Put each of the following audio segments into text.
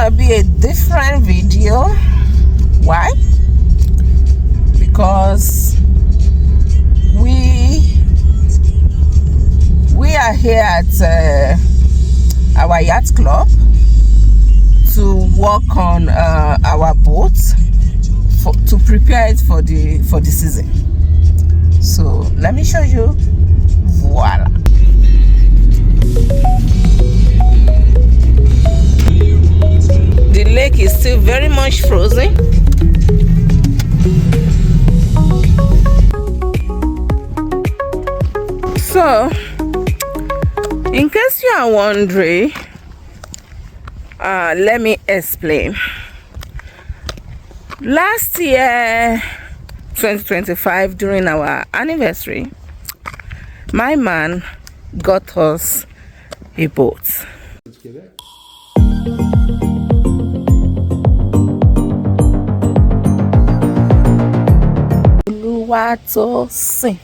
gonna be a different video. Why? Because we are here at our yacht club to work on our boat to prepare it for the season. So let me show you. Voila. The lake is still very much frozen. So, in case you are wondering, let me explain. Last year, 2025, during our anniversary, my man got us a boat. Let's get it. Oluwatosin,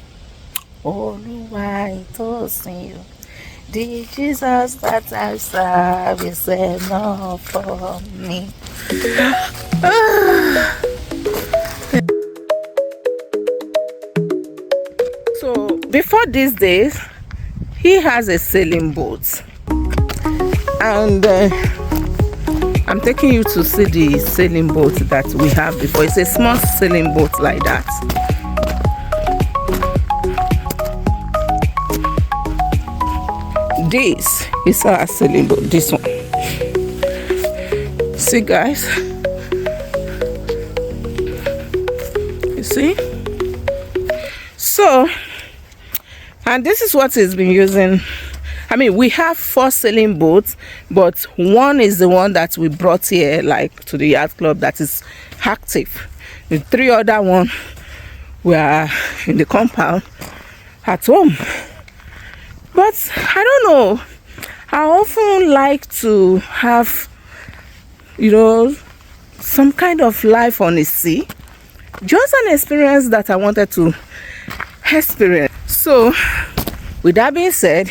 the Jesus that I serve is enough for me. So before these days, he has a sailing boat, and I'm taking you to see the sailing boat that we have before. It's a small sailing boat like that. This is our sailing boat, this one. See guys, you see? So, and this is what he's been using. I mean, we have 4 sailing boats, but one is the one that we brought here, like to the yacht club, that is active. The 3 other ones were in the compound at home. But I don't know, I often like to have, you know, some kind of life on the sea. Just an experience that I wanted to experience. So, with that being said,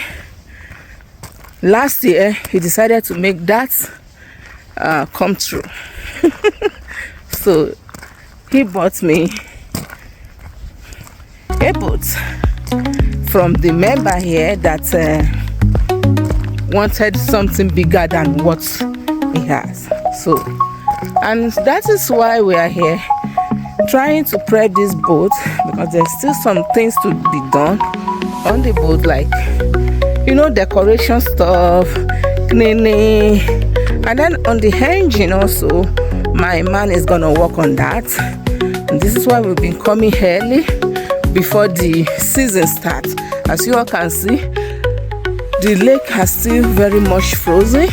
last year he decided to make that come true. So, he bought me a boat from the member here that wanted something bigger than what he has. So, and that is why we are here trying to prep this boat, because there's still some things to be done on the boat, like, you know, decoration stuff, cleaning, and then on the engine also. My man is gonna work on that, and this is why we've been coming early before the season starts. As you all can see, the lake has still very much frozen.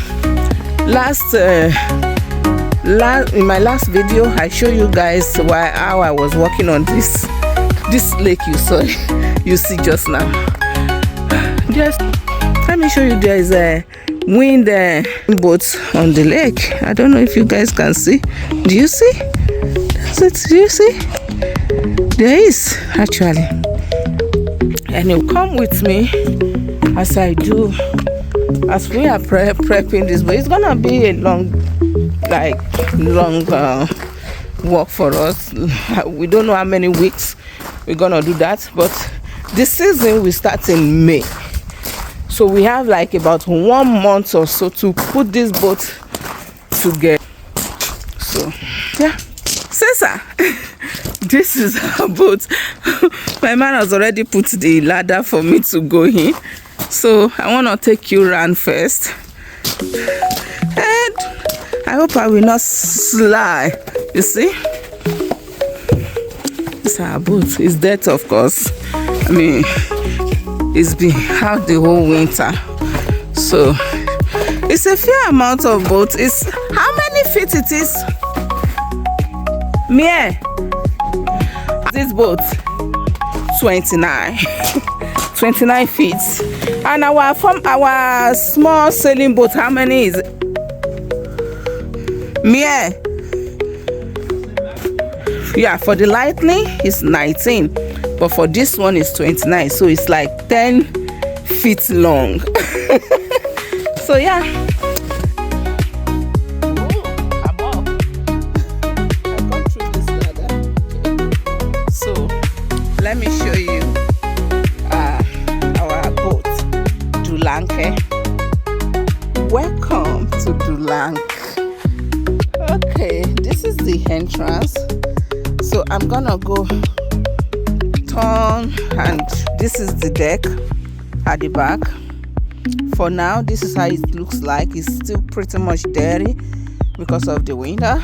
In my last video, I showed you guys how I was working on this lake you see just now. Just let me show you. There is a wind boat on the lake. I don't know if you guys can see. Do you see? That's it. Do you see? There is actually. And you come with me as we are prepping this boat. It's gonna be a long work for us. We don't know how many weeks we're gonna do that, but the season will start in May, so we have like about 1 month or so to put this boat together. So yeah, Cesar, this is our boat. My man has already put the ladder for me to go in, so I want to take you around first, and I hope I will not slide. You see, this is our boat. It's dead, of course. I mean, it's been out the whole winter, so it's a fair amount of boat. It's how many feet it is? Mie, this boat 29 feet, and our small sailing boat, how many is it? Mie, yeah, for the lightning it's 19, but for this one it's 29, so it's like 10 feet long. So yeah. me show you our boat, DULANKÄ. Welcome to DULANKÄ. Okay, this is the entrance. So I'm gonna go turn, and this is the deck at the back. For now, this is how it looks like. It's still pretty much dirty because of the winter.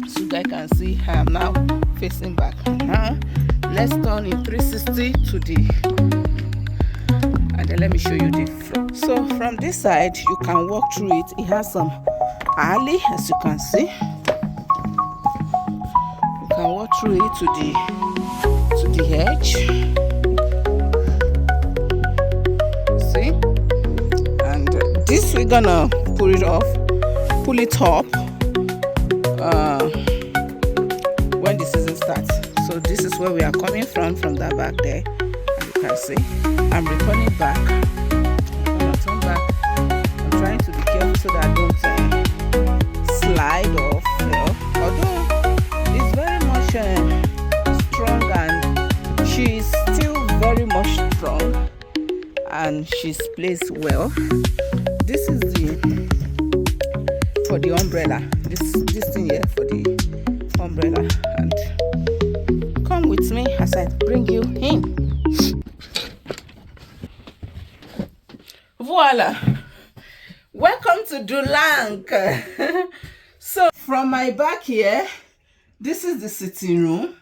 So you guys can see I'm now facing back. Now let's turn in 360 to the, and then let me show you the front. So from this side you can walk through it. It has some alley, as you can see. You can walk through it to the edge. See? And this we're gonna pull it up when the season starts. So this is where we are coming from that back there. And you can see I'm returning back. I'm gonna turn back. I'm trying to be careful so that I don't slide off. Although it's very much strong, and she's still very much strong, and she's placed well. This is for the umbrella. This thing here for the umbrella. And come with me as I bring you in. Voila! Welcome to DULANKÄ. So from my back here, this is the sitting room.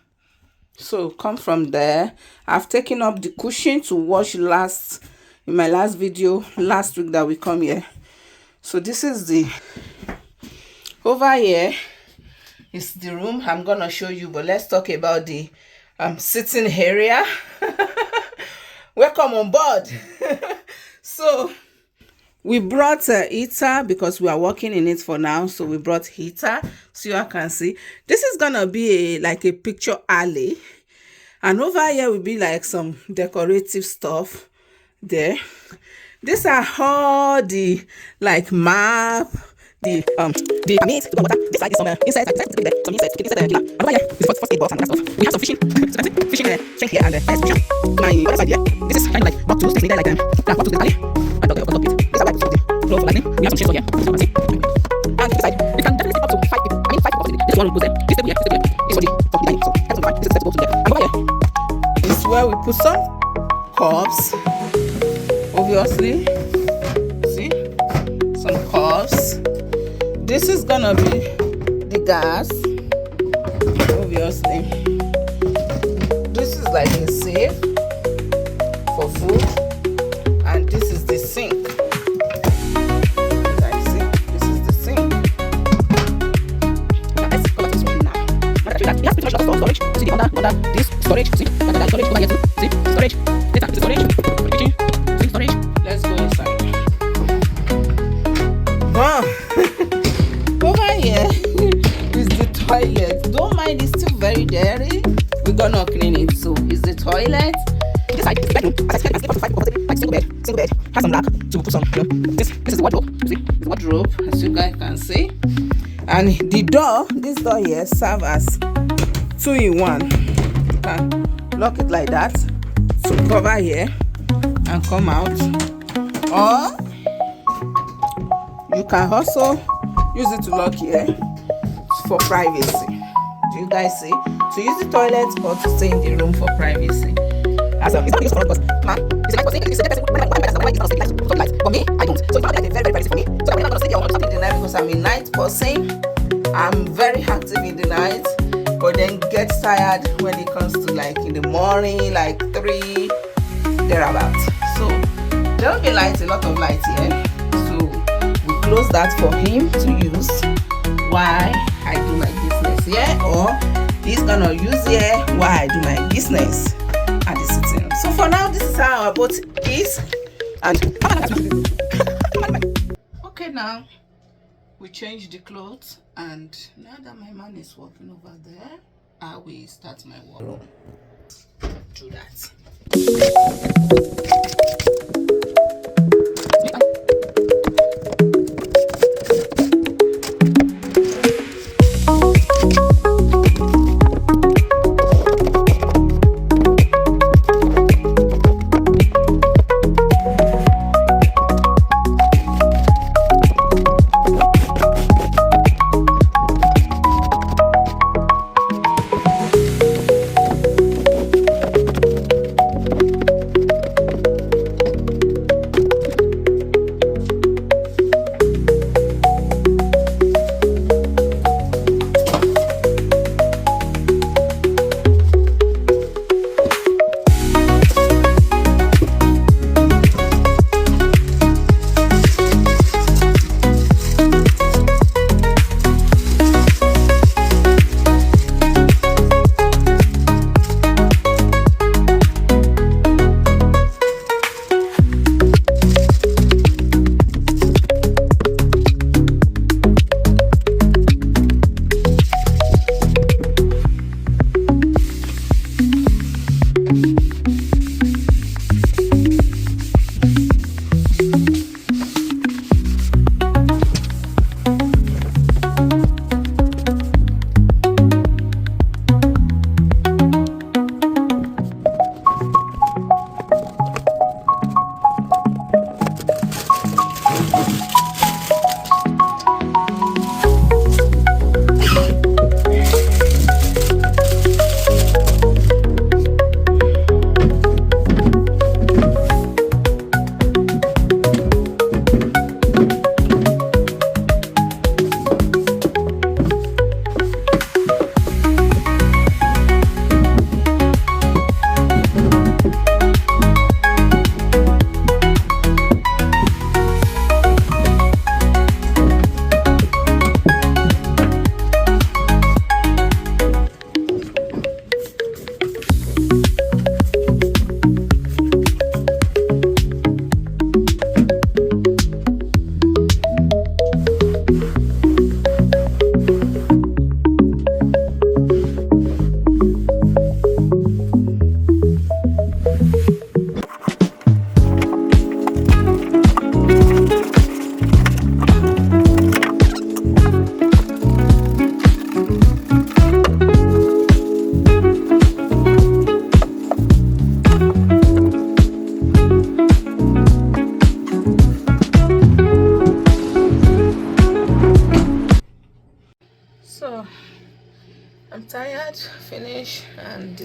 So come from there. I've taken up the cushion to wash in my last video last week that we come here. So this is over here is the room I'm gonna show you, but let's talk about the sitting area. Welcome on board. So we brought a heater because we are working in it for now. So we brought heater, so you can see this is gonna be like a picture alley, and over here will be like some decorative stuff there. These are all the like map, the meat, the water. This side is some insects, some insects, killer. Over here is first aid box and other stuff. We have some fishing thing here, and let's fish. My other side here, this is kind of like box tools, like box tools basically. I thought the bit. This is like the for lightning. We have some chainsaw here, so see. And this side, it can definitely up to 5 people. I mean 5 people. This one goes there. This table here is for the lighting. So that's fine. This is the table there. And over here is where we put some cups. Obviously, see some cups. This is gonna be the gas. Obviously, this is like a safe for food, and this is the sink. Guys, see, this is the sink. Now let's go back to this one now. You have pretty much a lot of storage. See the under this storage. See, under that storage over here too. See storage. Later, the storage for the kitchen. See storage. Let's go inside. Wow. Over here is the toilet. Don't mind, it's still very dirty. We're gonna clean it. So it's the toilet. This side is the bedroom. As I said, like single bed. Has some rack to put some. This is the wardrobe. You see, the wardrobe, as you guys can see. And the door, this door here, serves as 2-in-1. You can lock it like that to cover here and come out, or you can also use it to lock here for privacy. Do you guys see? To use the toilet or to stay in the room for privacy. It's not used for us because it's a nice thing. It's a person lights. But me, I don't. So it's not like a very privacy for me. So I'm not gonna stay there on something in the night because I'm a night person. I'm very active in the night, but then get tired when it comes to like in the morning, like 3 thereabout. So there'll be lights, a lot of lights here. So we close that for him to use while I do my business here, or he's gonna use here while I do my business at the sitting room. So for now, this is how our boat is. And okay, now we change the clothes, and now that my man is walking over there, I will start my work. Do that.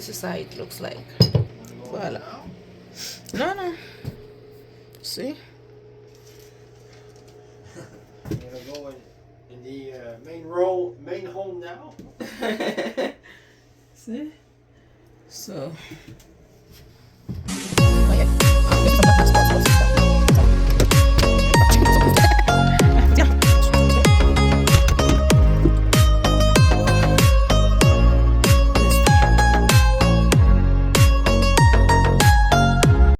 this is how it looks like. Voila. No. See? I'm gonna go in the main home now. See? So